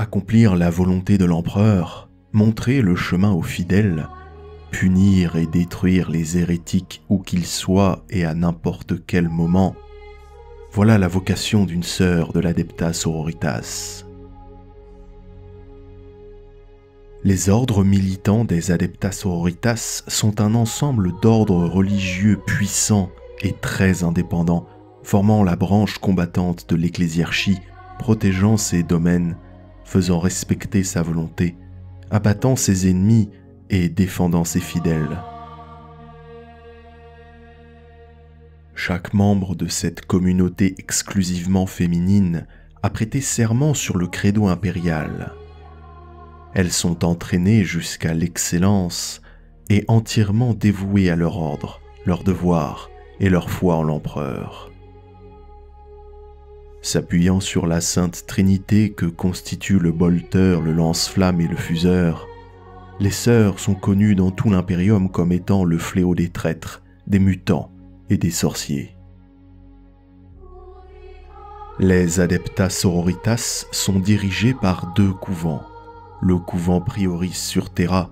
accomplir la volonté de l'empereur, montrer le chemin aux fidèles, punir et détruire les hérétiques où qu'ils soient et à n'importe quel moment. Voilà la vocation d'une sœur de l'Adepta Sororitas. Les ordres militants des Adepta Sororitas sont un ensemble d'ordres religieux puissants et très indépendants, formant la branche combattante de l'ecclésiarchie, protégeant ses domaines, faisant respecter sa volonté, abattant ses ennemis et défendant ses fidèles. Chaque membre de cette communauté exclusivement féminine a prêté serment sur le credo impérial. Elles sont entraînées jusqu'à l'excellence et entièrement dévouées à leur ordre, leur devoir et leur foi en l'empereur. S'appuyant sur la Sainte Trinité que constituent le bolter, le lance-flamme et le fuseur, les sœurs sont connues dans tout l'impérium comme étant le fléau des traîtres, des mutants et des sorciers. Les Adepta Sororitas sont dirigés par deux couvents, le couvent Prioris sur Terra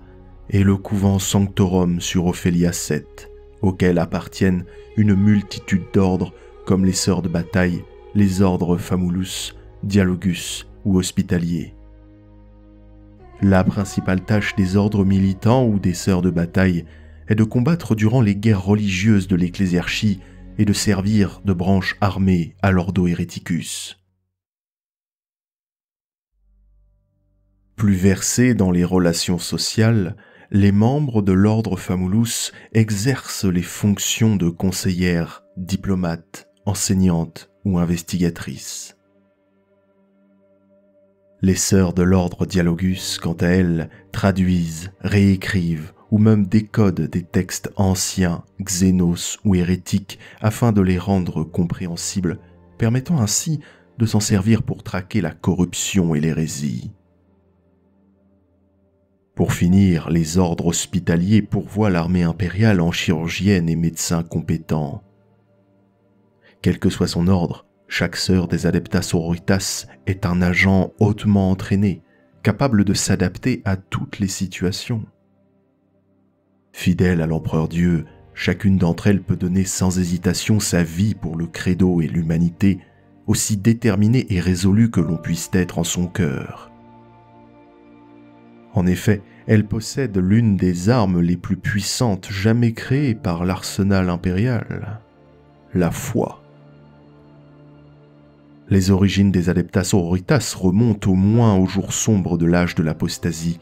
et le couvent Sanctorum sur Ophelia 7, auxquels appartiennent une multitude d'ordres comme les sœurs de bataille, les ordres Famulus, Dialogus ou hospitaliers. La principale tâche des ordres militants ou des sœurs de bataille est de combattre durant les guerres religieuses de l'ecclésiarchie et de servir de branche armée à l'Ordo Hereticus. Plus versés dans les relations sociales, les membres de l'ordre Famulus exercent les fonctions de conseillères, diplomates, enseignantes ou investigatrices. Les sœurs de l'ordre Dialogus, quant à elles, traduisent, réécrivent ou même décodent des textes anciens, xénos ou hérétiques afin de les rendre compréhensibles, permettant ainsi de s'en servir pour traquer la corruption et l'hérésie. Pour finir, les ordres hospitaliers pourvoient l'armée impériale en chirurgiennes et médecins compétents. Quel que soit son ordre, chaque sœur des Adepta Sororitas est un agent hautement entraîné, capable de s'adapter à toutes les situations. Fidèle à l'empereur Dieu, chacune d'entre elles peut donner sans hésitation sa vie pour le credo et l'humanité, aussi déterminée et résolue que l'on puisse être en son cœur. En effet, elle possède l'une des armes les plus puissantes jamais créées par l'arsenal impérial, la foi. Les origines des Adepta Sororitas remontent au moins aux jours sombres de l'âge de l'apostasie.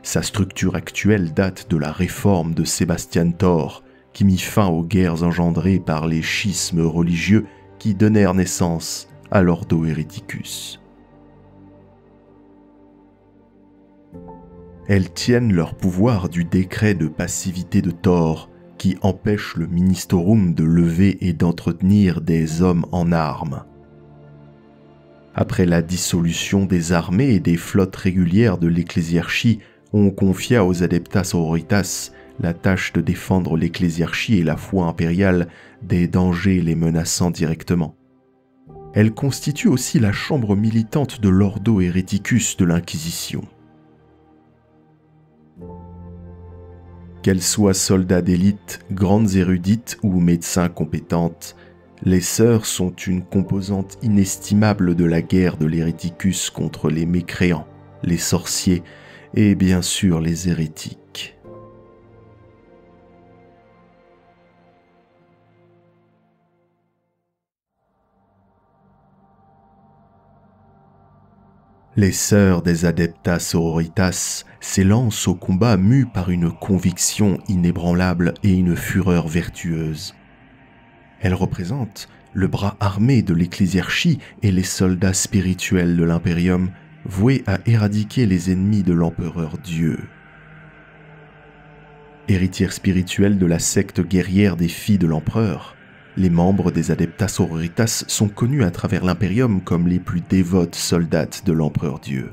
Sa structure actuelle date de la réforme de Sébastien Thor, qui mit fin aux guerres engendrées par les schismes religieux qui donnèrent naissance à l'Ordo Hereticus. Elles tiennent leur pouvoir du décret de passivité de Thor, qui empêche le Ministorum de lever et d'entretenir des hommes en armes. Après la dissolution des armées et des flottes régulières de l'ecclésiarchie, on confia aux Adepta Sororitas la tâche de défendre l'ecclésiarchie et la foi impériale des dangers les menaçant directement. Elle constitue aussi la chambre militante de l'Ordo Hereticus de l'Inquisition. Qu'elles soient soldats d'élite, grandes érudites ou médecins compétentes, les sœurs sont une composante inestimable de la guerre de l'Hereticus contre les mécréants, les sorciers et bien sûr les hérétiques. Les sœurs des Adepta Sororitas s'élancent au combat mues par une conviction inébranlable et une fureur vertueuse. Elles représentent le bras armé de l'ecclésiarchie et les soldats spirituels de l'impérium voués à éradiquer les ennemis de l'empereur Dieu. Héritières spirituelles de la secte guerrière des filles de l'empereur, les membres des Adepta Sororitas sont connus à travers l'impérium comme les plus dévotes soldates de l'empereur Dieu.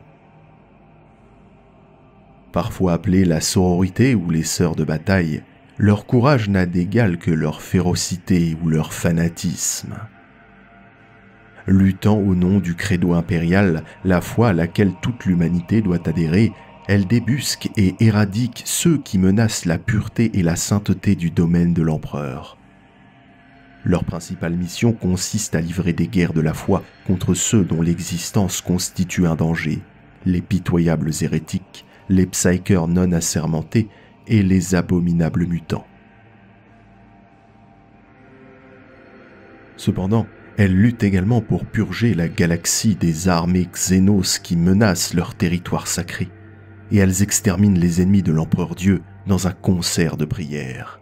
Parfois appelées la sororité ou les sœurs de bataille, leur courage n'a d'égal que leur férocité ou leur fanatisme. Luttant au nom du credo impérial, la foi à laquelle toute l'humanité doit adhérer, elles débusquent et éradiquent ceux qui menacent la pureté et la sainteté du domaine de l'empereur. Leur principale mission consiste à livrer des guerres de la foi contre ceux dont l'existence constitue un danger, les pitoyables hérétiques, les psycheurs non assermentés et les abominables mutants. Cependant, elles luttent également pour purger la galaxie des armées Xénos qui menacent leur territoire sacré, et elles exterminent les ennemis de l'Empereur Dieu dans un concert de prières.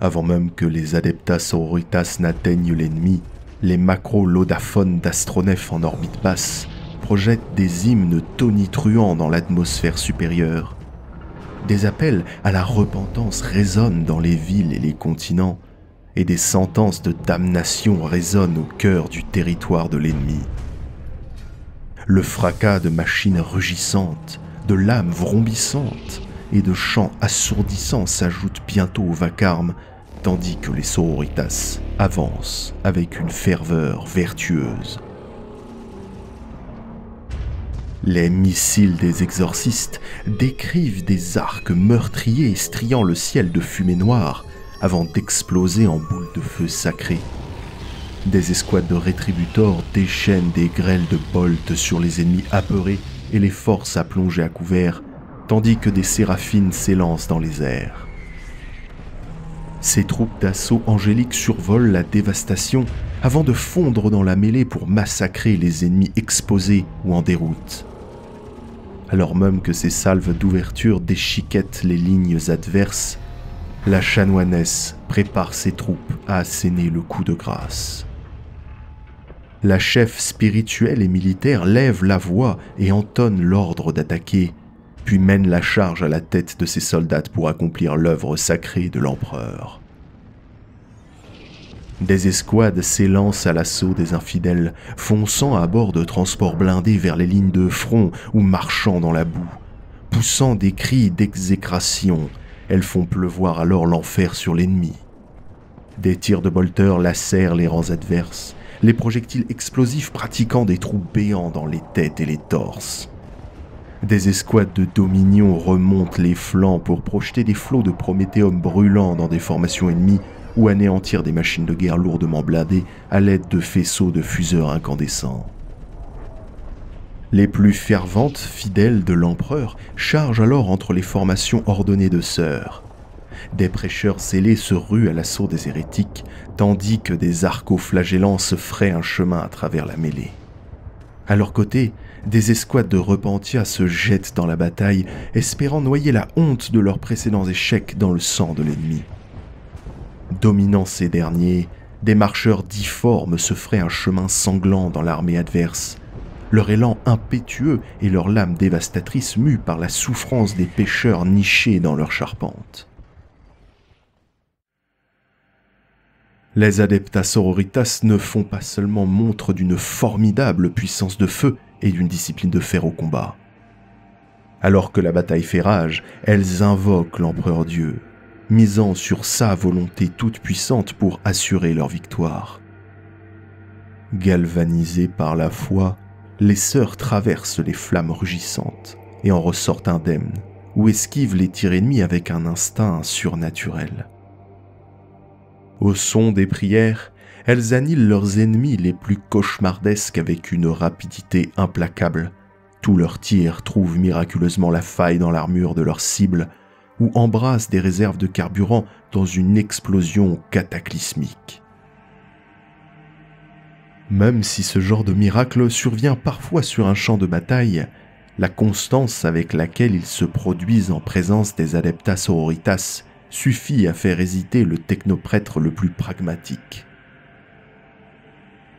Avant même que les Adeptas Sororitas n'atteignent l'ennemi, les macro-lodaphones d'astronefs en orbite basse projettent des hymnes tonitruants dans l'atmosphère supérieure. Des appels à la repentance résonnent dans les villes et les continents, et des sentences de damnation résonnent au cœur du territoire de l'ennemi. Le fracas de machines rugissantes, de lames vrombissantes et de chants assourdissants s'ajoute bientôt au vacarme, tandis que les sororitas avancent avec une ferveur vertueuse. Les missiles des exorcistes décrivent des arcs meurtriers striant le ciel de fumée noire avant d'exploser en boules de feu sacrées. Des escouades de rétributors déchaînent des grêles de bolts sur les ennemis apeurés et les forcent à plonger à couvert, tandis que des séraphines s'élancent dans les airs. Ces troupes d'assaut angéliques survolent la dévastation avant de fondre dans la mêlée pour massacrer les ennemis exposés ou en déroute. Alors même que ces salves d'ouverture déchiquettent les lignes adverses, la chanoinesse prépare ses troupes à asséner le coup de grâce. La chef spirituelle et militaire lève la voix et entonne l'ordre d'attaquer, puis mène la charge à la tête de ses soldats pour accomplir l'œuvre sacrée de l'empereur. Des escouades s'élancent à l'assaut des infidèles, fonçant à bord de transports blindés vers les lignes de front ou marchant dans la boue. Poussant des cris d'exécration, elles font pleuvoir alors l'enfer sur l'ennemi. Des tirs de bolteurs lacèrent les rangs adverses, les projectiles explosifs pratiquant des trous béants dans les têtes et les torses. Des escouades de Dominion remontent les flancs pour projeter des flots de prométhéum brûlants dans des formations ennemies ou anéantir des machines de guerre lourdement blindées à l'aide de faisceaux de fuseurs incandescents. Les plus ferventes fidèles de l'empereur chargent alors entre les formations ordonnées de sœurs. Des prêcheurs zélés se ruent à l'assaut des hérétiques, tandis que des arcoflagellants se fraient un chemin à travers la mêlée. À leur côté, des escouades de repentia se jettent dans la bataille, espérant noyer la honte de leurs précédents échecs dans le sang de l'ennemi. Dominant ces derniers, des marcheurs difformes se feraient un chemin sanglant dans l'armée adverse, leur élan impétueux et leurs lames dévastatrices mues par la souffrance des pécheurs nichés dans leur charpente. Les Adeptas Sororitas ne font pas seulement montre d'une formidable puissance de feu et d'une discipline de fer au combat. Alors que la bataille fait rage, elles invoquent l'Empereur Dieu, misant sur sa volonté toute puissante pour assurer leur victoire. Galvanisées par la foi, les sœurs traversent les flammes rugissantes et en ressortent indemnes, ou esquivent les tirs ennemis avec un instinct surnaturel. Au son des prières, elles annihilent leurs ennemis les plus cauchemardesques avec une rapidité implacable. Tous leurs tirs trouvent miraculeusement la faille dans l'armure de leur cible ou embrassent des réserves de carburant dans une explosion cataclysmique. Même si ce genre de miracle survient parfois sur un champ de bataille, la constance avec laquelle ils se produisent en présence des Adeptas Sororitas suffit à faire hésiter le technoprêtre le plus pragmatique.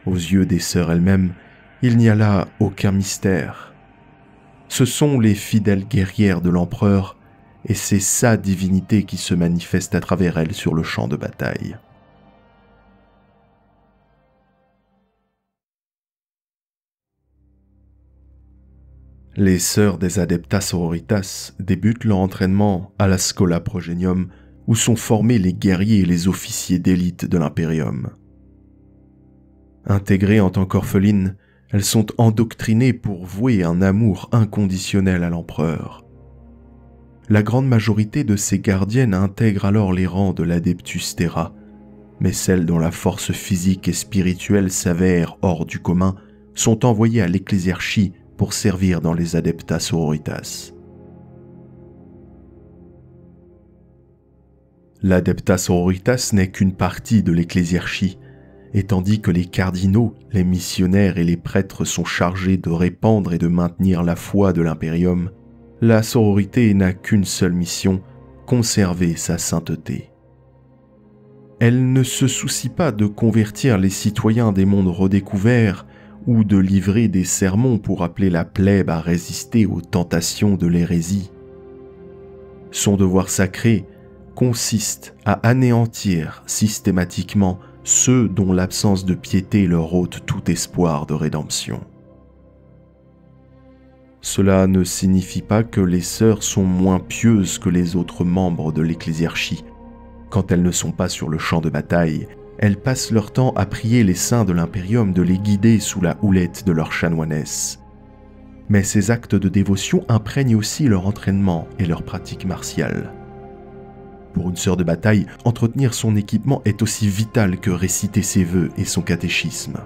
Aux yeux des sœurs elles-mêmes, il n'y a là aucun mystère. Ce sont les fidèles guerrières de l'empereur, et c'est sa divinité qui se manifeste à travers elles sur le champ de bataille. Les sœurs des Adeptas Sororitas débutent leur entraînement à la Schola Progenium, où sont formés les guerriers et les officiers d'élite de l'Imperium. Intégrées en tant qu'orphelines, elles sont endoctrinées pour vouer un amour inconditionnel à l'empereur. La grande majorité de ces gardiennes intègrent alors les rangs de l'Adeptus Terra, mais celles dont la force physique et spirituelle s'avère hors du commun sont envoyées à l'ecclésiarchie pour servir dans les Adepta Sororitas. L'Adepta Sororitas n'est qu'une partie de l'ecclésiarchie, et tandis que les cardinaux, les missionnaires et les prêtres sont chargés de répandre et de maintenir la foi de l'impérium, la sororité n'a qu'une seule mission, conserver sa sainteté. Elle ne se soucie pas de convertir les citoyens des mondes redécouverts ou de livrer des sermons pour appeler la plèbe à résister aux tentations de l'hérésie. Son devoir sacré consiste à anéantir systématiquement ceux dont l'absence de piété leur ôte tout espoir de rédemption. Cela ne signifie pas que les sœurs sont moins pieuses que les autres membres de l'ecclésiarchie. Quand elles ne sont pas sur le champ de bataille, elles passent leur temps à prier les saints de l'impérium de les guider sous la houlette de leur chanoinesse. Mais ces actes de dévotion imprègnent aussi leur entraînement et leur pratique martiale. Pour une sœur de bataille, entretenir son équipement est aussi vital que réciter ses vœux et son catéchisme.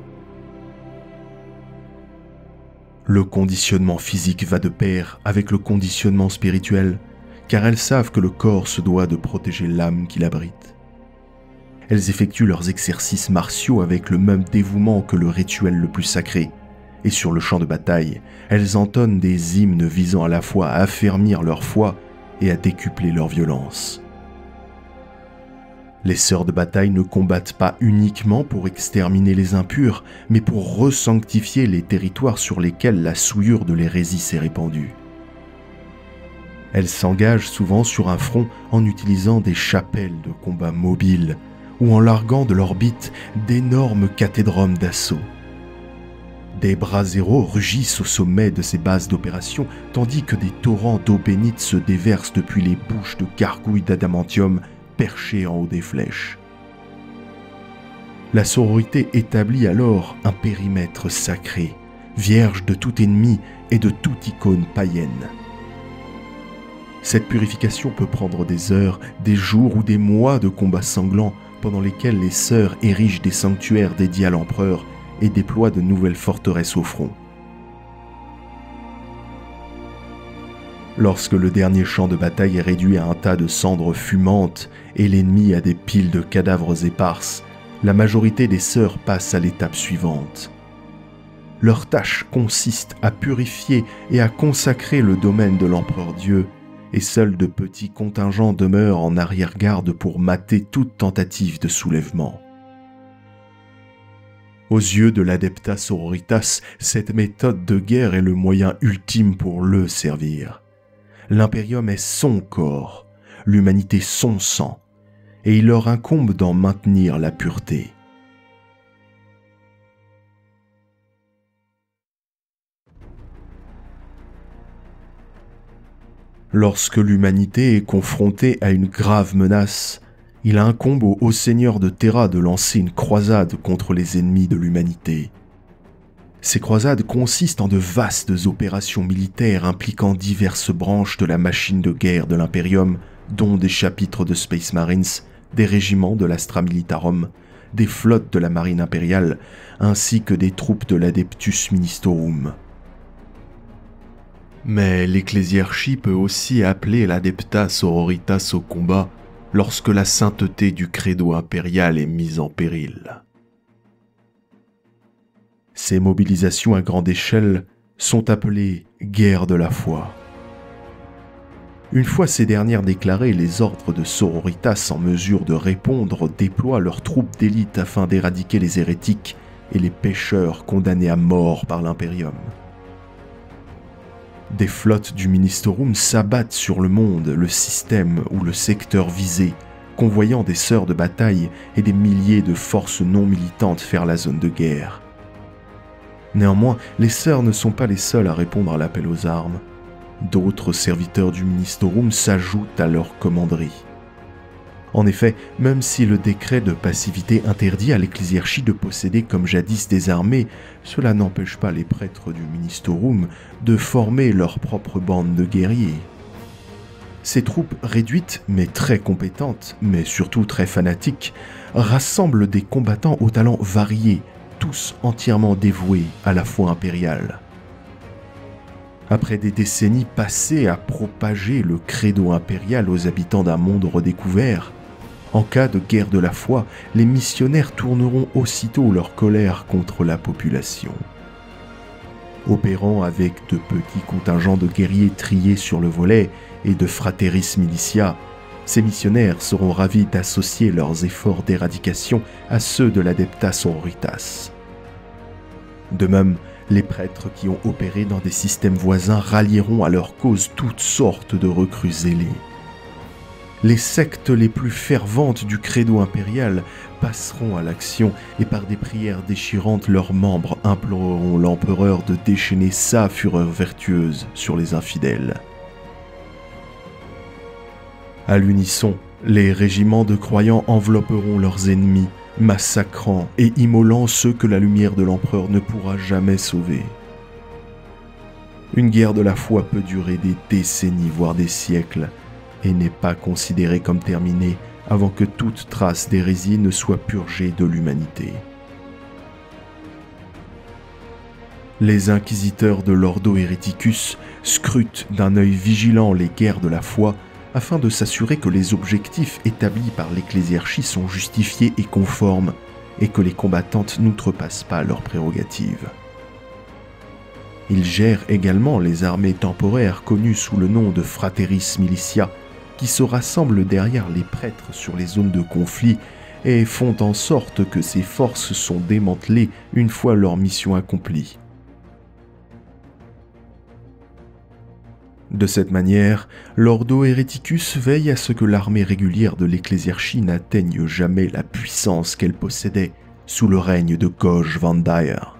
Le conditionnement physique va de pair avec le conditionnement spirituel, car elles savent que le corps se doit de protéger l'âme qui l'abrite. Elles effectuent leurs exercices martiaux avec le même dévouement que le rituel le plus sacré, et sur le champ de bataille, elles entonnent des hymnes visant à la fois à affermir leur foi et à décupler leur violence. Les sœurs de bataille ne combattent pas uniquement pour exterminer les impurs, mais pour resanctifier les territoires sur lesquels la souillure de l'hérésie s'est répandue. Elles s'engagent souvent sur un front en utilisant des chapelles de combat mobiles ou en larguant de l'orbite d'énormes cathédromes d'assaut. Des braseros rugissent au sommet de ces bases d'opération, tandis que des torrents d'eau bénite se déversent depuis les bouches de gargouilles d'adamantium perchées en haut des flèches. La sororité établit alors un périmètre sacré, vierge de tout ennemi et de toute icône païenne. Cette purification peut prendre des heures, des jours ou des mois de combats sanglants pendant lesquels les sœurs érigent des sanctuaires dédiés à l'empereur et déploient de nouvelles forteresses au front. Lorsque le dernier champ de bataille est réduit à un tas de cendres fumantes et l'ennemi à des piles de cadavres éparses, la majorité des sœurs passent à l'étape suivante. Leur tâche consiste à purifier et à consacrer le domaine de l'empereur Dieu, et seuls de petits contingents demeurent en arrière-garde pour mater toute tentative de soulèvement. Aux yeux de l'Adepta Sororitas, cette méthode de guerre est le moyen ultime pour le servir. L'impérium est son corps, l'humanité son sang, et il leur incombe d'en maintenir la pureté. Lorsque l'humanité est confrontée à une grave menace, il incombe au haut seigneur de Terra de lancer une croisade contre les ennemis de l'humanité. Ces croisades consistent en de vastes opérations militaires impliquant diverses branches de la machine de guerre de l'Imperium, dont des chapitres de Space Marines, des régiments de l'Astra Militarum, des flottes de la marine impériale, ainsi que des troupes de l'Adeptus Ministorum. Mais l'ecclésiarchie peut aussi appeler l'Adepta Sororitas au combat lorsque la sainteté du credo impérial est mise en péril. Ces mobilisations à grande échelle sont appelées « guerres de la foi ». Une fois ces dernières déclarées, les ordres de Sororitas en mesure de répondre déploient leurs troupes d'élite afin d'éradiquer les hérétiques et les pécheurs condamnés à mort par l'Imperium. Des flottes du Ministorum s'abattent sur le monde, le système ou le secteur visé, convoyant des sœurs de bataille et des milliers de forces non militantes vers la zone de guerre. Néanmoins, les sœurs ne sont pas les seules à répondre à l'appel aux armes. D'autres serviteurs du Ministorum s'ajoutent à leur commanderie. En effet, même si le décret de passivité interdit à l'ecclésiarchie de posséder comme jadis des armées, cela n'empêche pas les prêtres du Ministorum de former leur propre bande de guerriers. Ces troupes réduites mais très compétentes, mais surtout très fanatiques, rassemblent des combattants aux talents variés, tous entièrement dévoués à la foi impériale. Après des décennies passées à propager le credo impérial aux habitants d'un monde redécouvert, en cas de guerre de la foi, les missionnaires tourneront aussitôt leur colère contre la population. Opérant avec de petits contingents de guerriers triés sur le volet et de frateris militia, ces missionnaires seront ravis d'associer leurs efforts d'éradication à ceux de l'Adepta Sororitas. De même, les prêtres qui ont opéré dans des systèmes voisins rallieront à leur cause toutes sortes de recrues zélées. Les sectes les plus ferventes du credo impérial passeront à l'action et par des prières déchirantes leurs membres imploreront l'empereur de déchaîner sa fureur vertueuse sur les infidèles. À l'unisson, les régiments de croyants envelopperont leurs ennemis, massacrant et immolant ceux que la lumière de l'empereur ne pourra jamais sauver. Une guerre de la foi peut durer des décennies, voire des siècles, et n'est pas considérée comme terminée avant que toute trace d'hérésie ne soit purgée de l'humanité. Les inquisiteurs de l'Ordo Hereticus scrutent d'un œil vigilant les guerres de la foi afin de s'assurer que les objectifs établis par l'ecclésiarchie sont justifiés et conformes et que les combattantes n'outrepassent pas leurs prérogatives. Ils gèrent également les armées temporaires connues sous le nom de frateris militia qui se rassemblent derrière les prêtres sur les zones de conflit et font en sorte que ces forces sont démantelées une fois leur mission accomplie. De cette manière, l'Ordo Hereticus veille à ce que l'armée régulière de l'ecclésiarchie n'atteigne jamais la puissance qu'elle possédait sous le règne de Goj Van Dyer.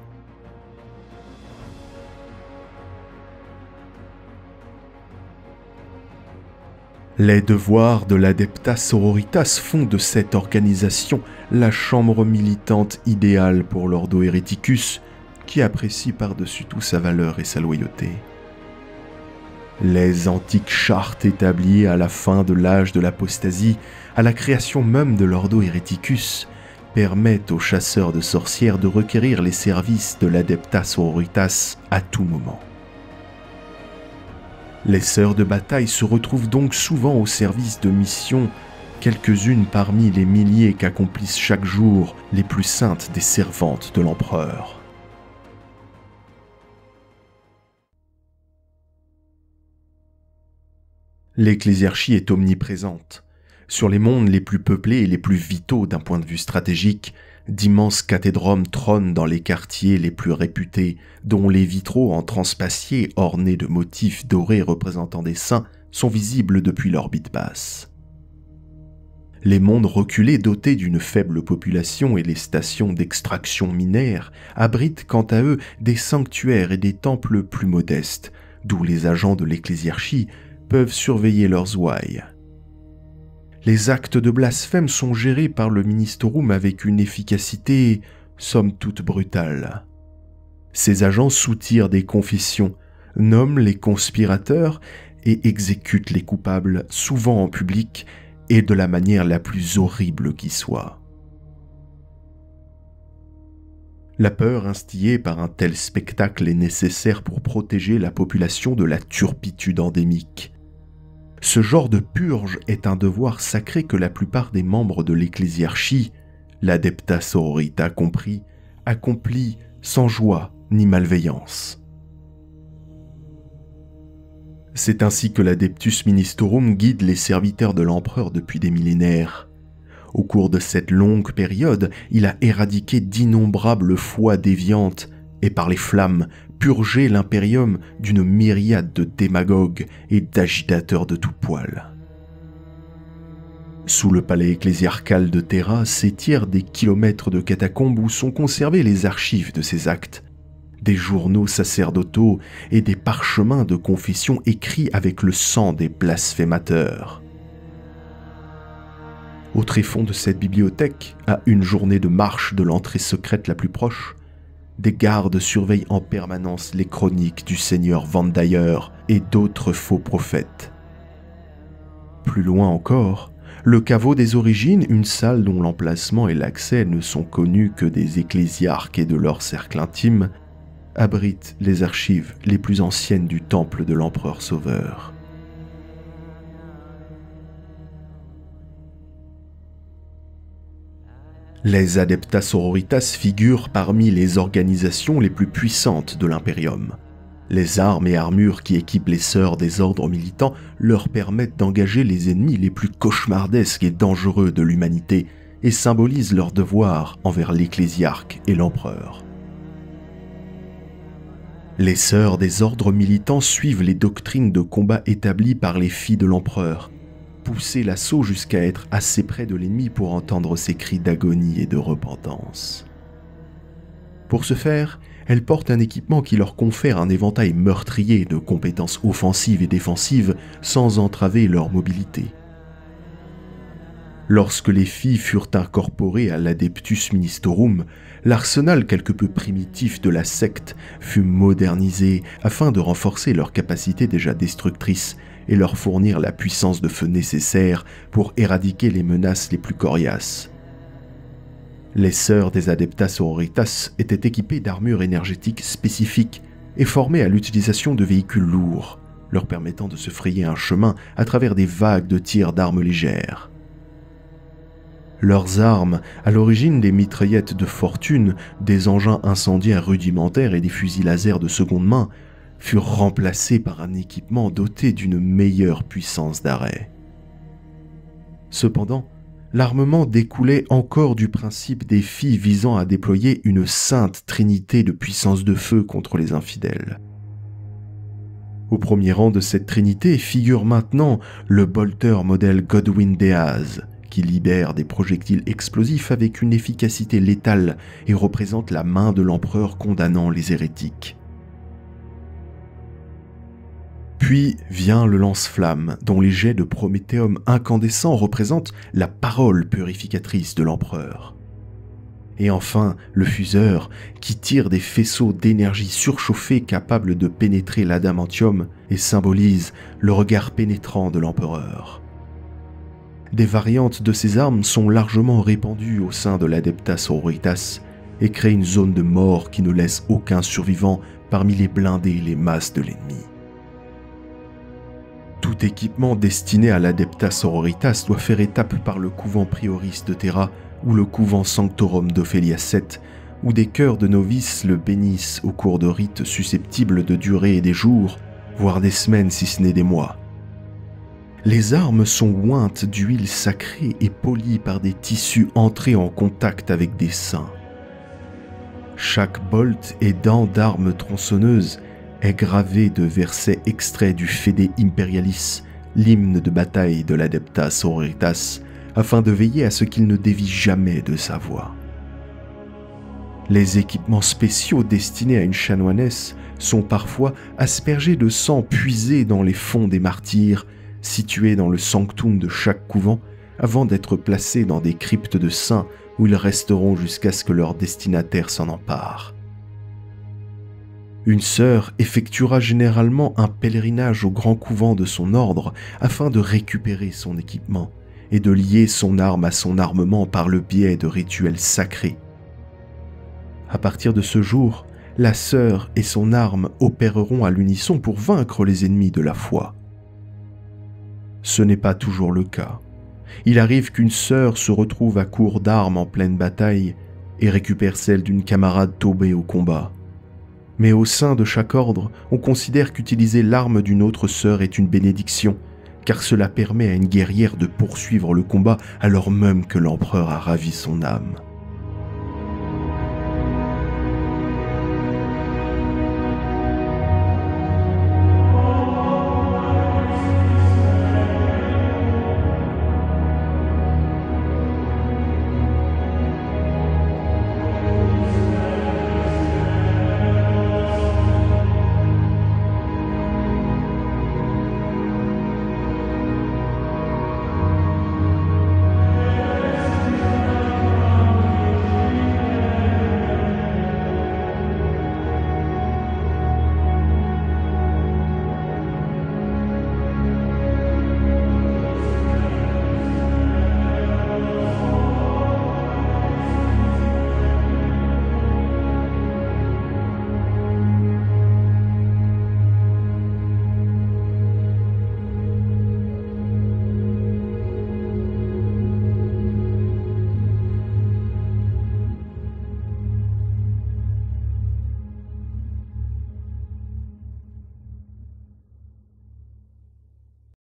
Les devoirs de l'Adepta Sororitas font de cette organisation la chambre militante idéale pour l'Ordo Hereticus, qui apprécie par-dessus tout sa valeur et sa loyauté. Les antiques chartes établies à la fin de l'âge de l'apostasie, à la création même de l'Ordo Hereticus, permettent aux chasseurs de sorcières de requérir les services de l'Adepta Sororitas à tout moment. Les sœurs de bataille se retrouvent donc souvent au service de missions, quelques-unes parmi les milliers qu'accomplissent chaque jour les plus saintes des servantes de l'empereur. L'ecclésiarchie est omniprésente. Sur les mondes les plus peuplés et les plus vitaux d'un point de vue stratégique, d'immenses cathédromes trônent dans les quartiers les plus réputés, dont les vitraux en transpacier ornés de motifs dorés représentant des saints sont visibles depuis l'orbite basse. Les mondes reculés dotés d'une faible population et les stations d'extraction minière abritent quant à eux des sanctuaires et des temples plus modestes, d'où les agents de l'ecclésiarchie peuvent surveiller leurs ouailles. Les actes de blasphème sont gérés par le Ministorum avec une efficacité somme toute brutale. Ces agents soutirent des confessions, nomment les conspirateurs et exécutent les coupables, souvent en public et de la manière la plus horrible qui soit. La peur instillée par un tel spectacle est nécessaire pour protéger la population de la turpitude endémique. Ce genre de purge est un devoir sacré que la plupart des membres de l'ecclésiarchie, l'Adepta Sororita compris, accomplit sans joie ni malveillance. C'est ainsi que l'Adeptus Ministorum guide les serviteurs de l'empereur depuis des millénaires. Au cours de cette longue période, il a éradiqué d'innombrables foi déviantes et par les flammes, purgé l'impérium d'une myriade de démagogues et d'agitateurs de tout poil. Sous le palais ecclésiarcal de Terra s'étirent des kilomètres de catacombes où sont conservées les archives de ces actes, des journaux sacerdotaux et des parchemins de confession écrits avec le sang des blasphémateurs. Au tréfonds de cette bibliothèque, à une journée de marche de l'entrée secrète la plus proche, des gardes surveillent en permanence les chroniques du seigneur Vandayer et d'autres faux prophètes. Plus loin encore, le caveau des origines, une salle dont l'emplacement et l'accès ne sont connus que des ecclésiarques et de leur cercle intime, abrite les archives les plus anciennes du temple de l'empereur sauveur. Les Adeptas Sororitas figurent parmi les organisations les plus puissantes de l'Imperium. Les armes et armures qui équipent les sœurs des ordres militants leur permettent d'engager les ennemis les plus cauchemardesques et dangereux de l'humanité et symbolisent leur devoir envers l'ecclésiarque et l'empereur. Les sœurs des ordres militants suivent les doctrines de combat établies par les filles de l'empereur, pousser l'assaut jusqu'à être assez près de l'ennemi pour entendre ses cris d'agonie et de repentance. Pour ce faire, elles portent un équipement qui leur confère un éventail meurtrier de compétences offensives et défensives sans entraver leur mobilité. Lorsque les filles furent incorporées à l'Adeptus Ministorum, l'arsenal quelque peu primitif de la secte fut modernisé afin de renforcer leurs capacités déjà destructrices et leur fournir la puissance de feu nécessaire pour éradiquer les menaces les plus coriaces. Les sœurs des Adeptas Sororitas étaient équipées d'armures énergétiques spécifiques et formées à l'utilisation de véhicules lourds, leur permettant de se frayer un chemin à travers des vagues de tirs d'armes légères. Leurs armes, à l'origine des mitraillettes de fortune, des engins incendiaires rudimentaires et des fusils laser de seconde main, furent remplacés par un équipement doté d'une meilleure puissance d'arrêt. Cependant, l'armement découlait encore du principe des filles visant à déployer une sainte trinité de puissance de feu contre les infidèles. Au premier rang de cette trinité figure maintenant le bolter modèle Godwin Deaz, qui libère des projectiles explosifs avec une efficacité létale et représente la main de l'empereur condamnant les hérétiques. Puis vient le lance-flamme, dont les jets de prométhéum incandescent représentent la parole purificatrice de l'empereur. Et enfin, le fuseur, qui tire des faisceaux d'énergie surchauffés capables de pénétrer l'adamantium et symbolise le regard pénétrant de l'empereur. Des variantes de ces armes sont largement répandues au sein de l'Adeptas Sororitas et créent une zone de mort qui ne laisse aucun survivant parmi les blindés et les masses de l'ennemi. Tout équipement destiné à l'Adeptas Sororitas doit faire étape par le couvent Prioris de Terra ou le couvent Sanctorum d'Ophelia VII, où des cœurs de novices le bénissent au cours de rites susceptibles de durer des jours, voire des semaines si ce n'est des mois. Les armes sont ointes d'huile sacrée et polies par des tissus entrés en contact avec des saints. Chaque bolt et dent d'arme tronçonneuse est gravé de versets extraits du Fede Imperialis, l'hymne de bataille de l'Adeptas Sororitas, afin de veiller à ce qu'il ne dévie jamais de sa voie. Les équipements spéciaux destinés à une chanoinesse sont parfois aspergés de sang puisé dans les fonds des martyrs, situés dans le sanctum de chaque couvent, avant d'être placés dans des cryptes de saints où ils resteront jusqu'à ce que leur destinataire s'en empare. Une sœur effectuera généralement un pèlerinage au grand couvent de son ordre afin de récupérer son équipement et de lier son arme à son armement par le biais de rituels sacrés. À partir de ce jour, la sœur et son arme opéreront à l'unisson pour vaincre les ennemis de la foi. Ce n'est pas toujours le cas. Il arrive qu'une sœur se retrouve à court d'armes en pleine bataille et récupère celle d'une camarade tombée au combat. Mais au sein de chaque ordre, on considère qu'utiliser l'arme d'une autre sœur est une bénédiction, car cela permet à une guerrière de poursuivre le combat alors même que l'empereur a ravi son âme.